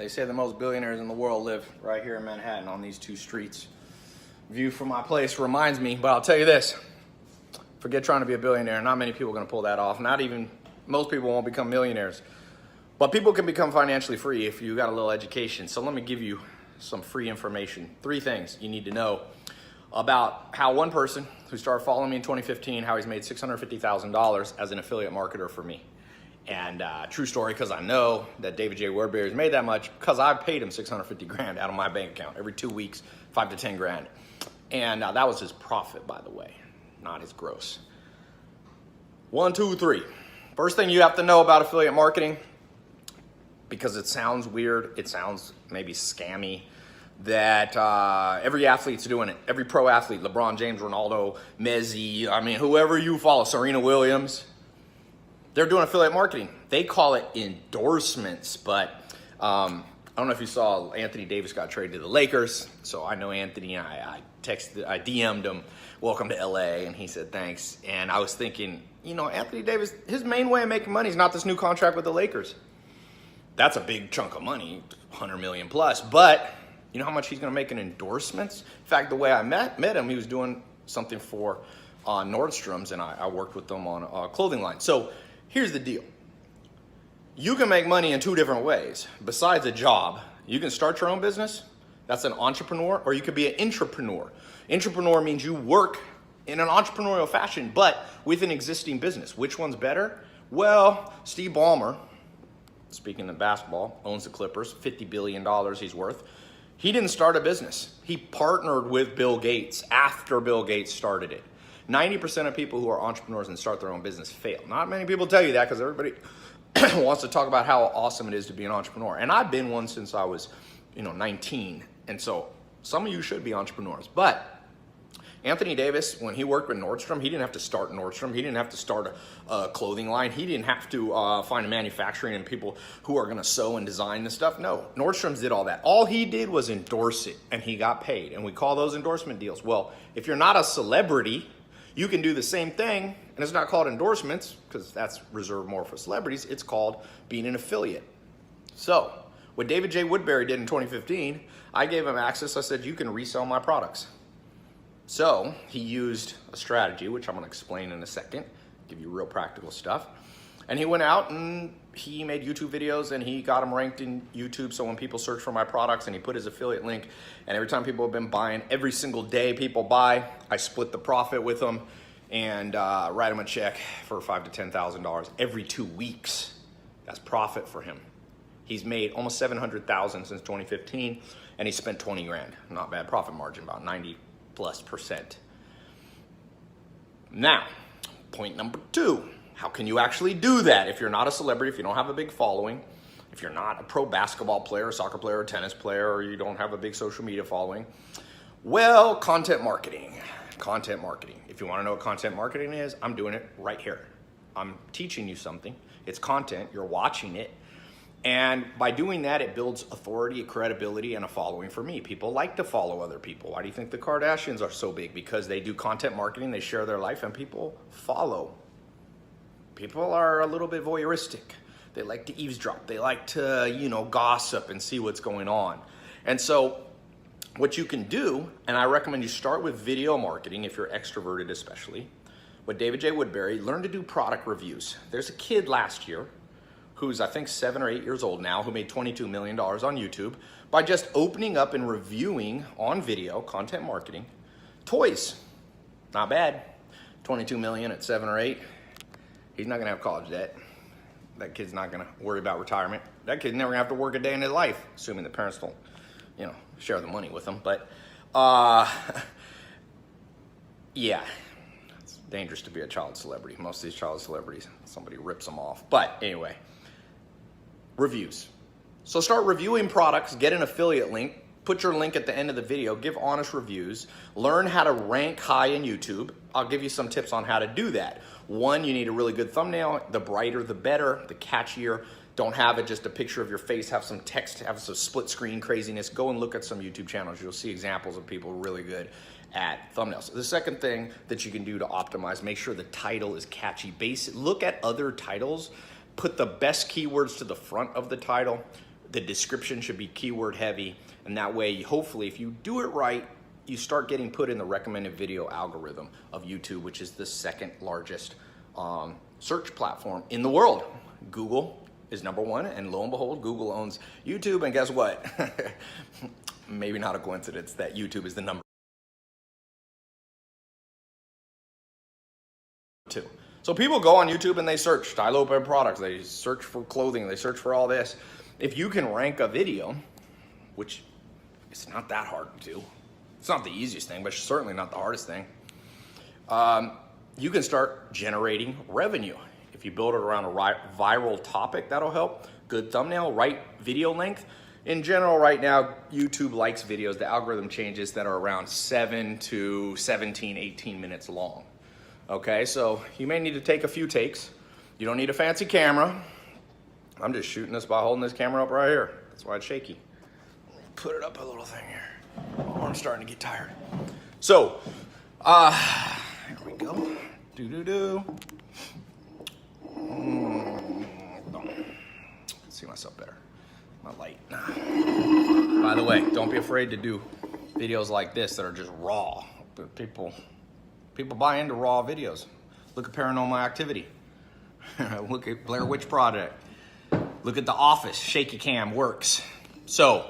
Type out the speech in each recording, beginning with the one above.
They say the most billionaires in the world live right here in Manhattan on these two streets. View from my place reminds me, but I'll tell you this. Forget trying to be a billionaire. Not many people are going to pull that off. Most people won't become millionaires. But people can become financially free if you got a little education. So let me give you some free information. 3 things you need to know about how one person who started following me in 2015, how he's made $650,000 as an affiliate marketer for me. And true story, because I know that David J. Woodbury's made that much because I paid him 650 grand out of my bank account every 2 weeks, 5 to 10 grand. And that was his profit, by the way, not his gross. 1, 2, 3. First thing you have to know about affiliate marketing, because it sounds weird, it sounds maybe scammy, that every athlete's doing it. Every pro athlete, LeBron James, Ronaldo, Messi, whoever you follow, Serena Williams, they're doing affiliate marketing. They call it endorsements, but I don't know if you saw Anthony Davis got traded to the Lakers. So I know Anthony, I DM'd him, welcome to LA, and he said thanks. And I was thinking, Anthony Davis, his main way of making money is not this new contract with the Lakers. That's a big chunk of money, 100 million plus, but you know how much he's gonna make in endorsements? In fact, the way I met him, he was doing something for Nordstrom's, and I worked with them on a clothing line. So here's the deal. You can make money in 2 different ways. Besides a job, you can start your own business. That's an entrepreneur, or you could be an intrapreneur. Intrapreneur means you work in an entrepreneurial fashion, but with an existing business. Which one's better? Well, Steve Ballmer, speaking of basketball, owns the Clippers, $50 billion he's worth. He didn't start a business. He partnered with Bill Gates after Bill Gates started it. 90% of people who are entrepreneurs and start their own business fail. Not many people tell you that because everybody wants to talk about how awesome it is to be an entrepreneur. And I've been one since I was, 19. And so some of you should be entrepreneurs. But Anthony Davis, when he worked with Nordstrom, he didn't have to start Nordstrom. He didn't have to start a clothing line. He didn't have to find a manufacturing and people who are going to sew and design this stuff. No, Nordstrom's did all that. All he did was endorse it, and he got paid. And we call those endorsement deals. Well, if you're not a celebrity, you can do the same thing, and it's not called endorsements because that's reserved more for celebrities. It's called being an affiliate. So what David J. Woodbury did in 2015, I gave him access. I said, you can resell my products. So he used a strategy, which I'm going to explain in a second, give you real practical stuff. And he went out and he made YouTube videos and he got them ranked in YouTube. So when people search for my products, and he put his affiliate link, and every time people have been buying, every single day people buy, I split the profit with them and write them a check for $5,000 to $10,000 every 2 weeks. That's profit for him. He's made almost $700,000 since 2015, and he spent 20 grand. Not bad profit margin, about 90+%. Now, point number 2. How can you actually do that if you're not a celebrity, if you don't have a big following, if you're not a pro basketball player, soccer player, or tennis player, or you don't have a big social media following? Well, content marketing. Content marketing. If you want to know what content marketing is, I'm doing it right here. I'm teaching you something. It's content. You're watching it. And by doing that, it builds authority, credibility, and a following for me. People like to follow other people. Why do you think the Kardashians are so big? Because they do content marketing, they share their life, and people follow. People are a little bit voyeuristic. They like to eavesdrop. They like to, gossip and see what's going on. And so what you can do, and I recommend you start with video marketing if you're extroverted especially. With David J. Woodbury, learn to do product reviews. There's a kid last year who's I think 7 or 8 years old now, who made $22 million on YouTube by just opening up and reviewing on video, content marketing, toys. Not bad. 22 million at 7 or 8. He's not gonna have college debt. That kid's not gonna worry about retirement. That kid's never gonna have to work a day in his life, assuming the parents don't, share the money with him. But yeah, it's dangerous to be a child celebrity. Most of these child celebrities, somebody rips them off. But anyway, reviews. So start reviewing products, get an affiliate link, put your link at the end of the video, give honest reviews, learn how to rank high in YouTube. I'll give you some tips on how to do that. 1, you need a really good thumbnail. The brighter, the better, the catchier. Don't have it just a picture of your face, have some text, have some split screen craziness. Go and look at some YouTube channels. You'll see examples of people really good at thumbnails. The second thing that you can do to optimize, make sure the title is catchy. Look at other titles, put the best keywords to the front of the title. The description should be keyword heavy, and that way, hopefully, if you do it right, you start getting put in the recommended video algorithm of YouTube, which is the second largest search platform in the world. Google is number one, and lo and behold, Google owns YouTube, and guess what? Maybe not a coincidence that YouTube is the number two. So people go on YouTube and they search Tai Lopez products, they search for clothing, they search for all this. If you can rank a video, which it's not that hard to do, it's not the easiest thing, but it's certainly not the hardest thing, you can start generating revenue. If you build it around a viral topic, that'll help. Good thumbnail, right video length. In general, right now, YouTube likes videos, the algorithm changes, that are around 7 to 17, 18 minutes long. Okay, so you may need to take a few takes. You don't need a fancy camera. I'm just shooting this by holding this camera up right here. That's why it's shaky. Put it up a little thing here. Oh, I'm starting to get tired. So, here we go. See myself better. My light. By the way, don't be afraid to do videos like this that are just raw. But people buy into raw videos. Look at Paranormal Activity. Look at Blair Witch Project. Look at The Office. Shaky cam works. So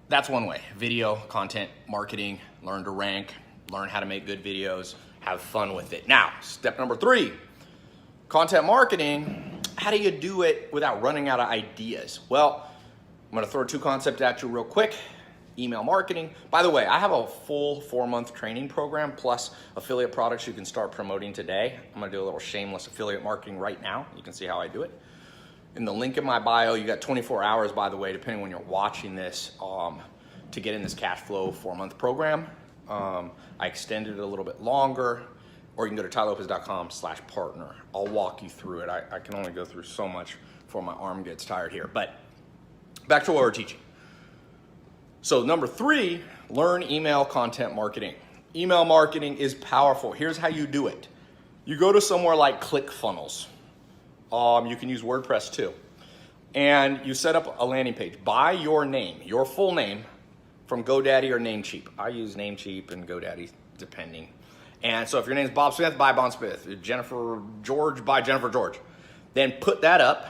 that's one way. Video, content, marketing, learn to rank, learn how to make good videos, have fun with it. Now, step number 3, content marketing. How do you do it without running out of ideas? Well, I'm gonna throw 2 concepts at you real quick. Email marketing. By the way, I have a full 4-month training program plus affiliate products you can start promoting today. I'm gonna do a little shameless affiliate marketing right now. You can see how I do it. In the link in my bio, you got 24 hours, by the way, depending when you're watching this, to get in this Cashfloww 4-month program. I extended it a little bit longer, or you can go to tailopez.com/partner. I'll walk you through it. I can only go through so much before my arm gets tired here. But back to what we're teaching. So number 3, learn email content marketing. Email marketing is powerful. Here's how you do it. You go to somewhere like ClickFunnels. You can use WordPress too. And you set up a landing page by your name, your full name, from GoDaddy or Namecheap. I use Namecheap and GoDaddy, depending. And so if your name's Bob Smith, buy Bob Smith. Jennifer George, buy Jennifer George. Then put that up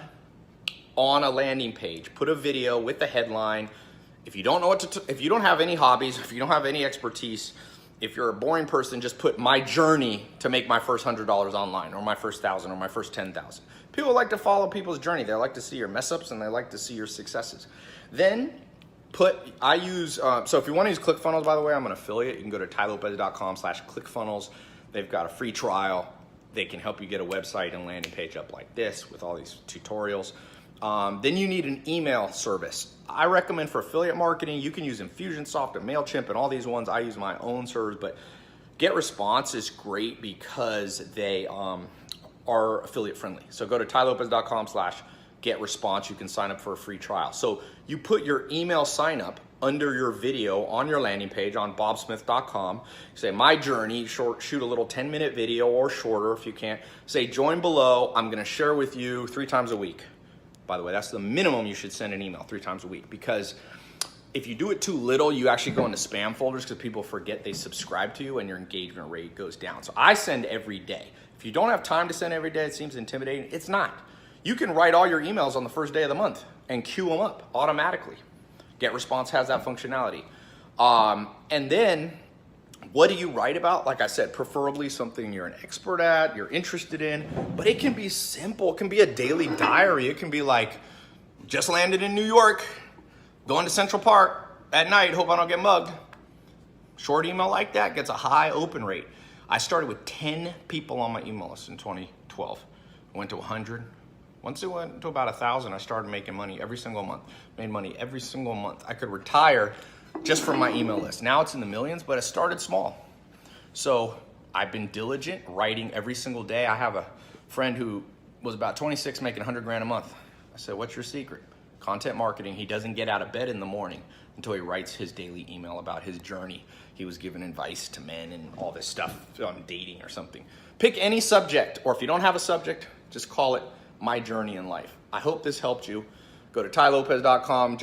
on a landing page. Put a video with the headline. If you don't know what if you don't have any hobbies, if you don't have any expertise, if you're a boring person, just put my journey to make my first $100 online, or my first 1,000, or my first 10,000. People like to follow people's journey. They like to see your mess ups and they like to see your successes. Then so if you want to use ClickFunnels, by the way, I'm an affiliate. You can go to tailopez.com/ClickFunnels. They've got a free trial. They can help you get a website and landing page up like this with all these tutorials. Then you need an email service. I recommend for affiliate marketing, you can use Infusionsoft and MailChimp and all these ones. I use my own servers, but GetResponse is great because they are affiliate friendly. So go to tailopez.com/GetResponse. You can sign up for a free trial. So you put your email sign up under your video on your landing page on bobsmith.com. Say my journey, shoot a little 10-minute video or shorter if you can't. Say join below. I'm gonna share with you 3 times a week. By the way, that's the minimum you should send an email 3 times a week, because if you do it too little, you actually go into spam folders because people forget they subscribe to you and your engagement rate goes down. So I send every day. If you don't have time to send every day, it seems intimidating. It's not. You can write all your emails on the first day of the month and queue them up automatically. GetResponse has that functionality. And then what do you write about? Like I said, preferably something you're an expert at, you're interested in, but it can be simple. It can be a daily diary. It can be like, just landed in New York, going to Central Park at night, hope I don't get mugged. Short email like that gets a high open rate. I started with 10 people on my email list in 2012. I went to 100. Once it went to about 1,000, I started making money every single month. Made money every single month. I could retire just from my email list. Now it's in the millions, but it started small. So I've been diligent, writing every single day. I have a friend who was about 26, making 100 grand a month. I said, what's your secret? Content marketing. He doesn't get out of bed in the morning until he writes his daily email about his journey. He was giving advice to men and all this stuff on dating or something. Pick any subject, or if you don't have a subject, just call it My Journey in Life. I hope this helped you. Go to tylopez.com.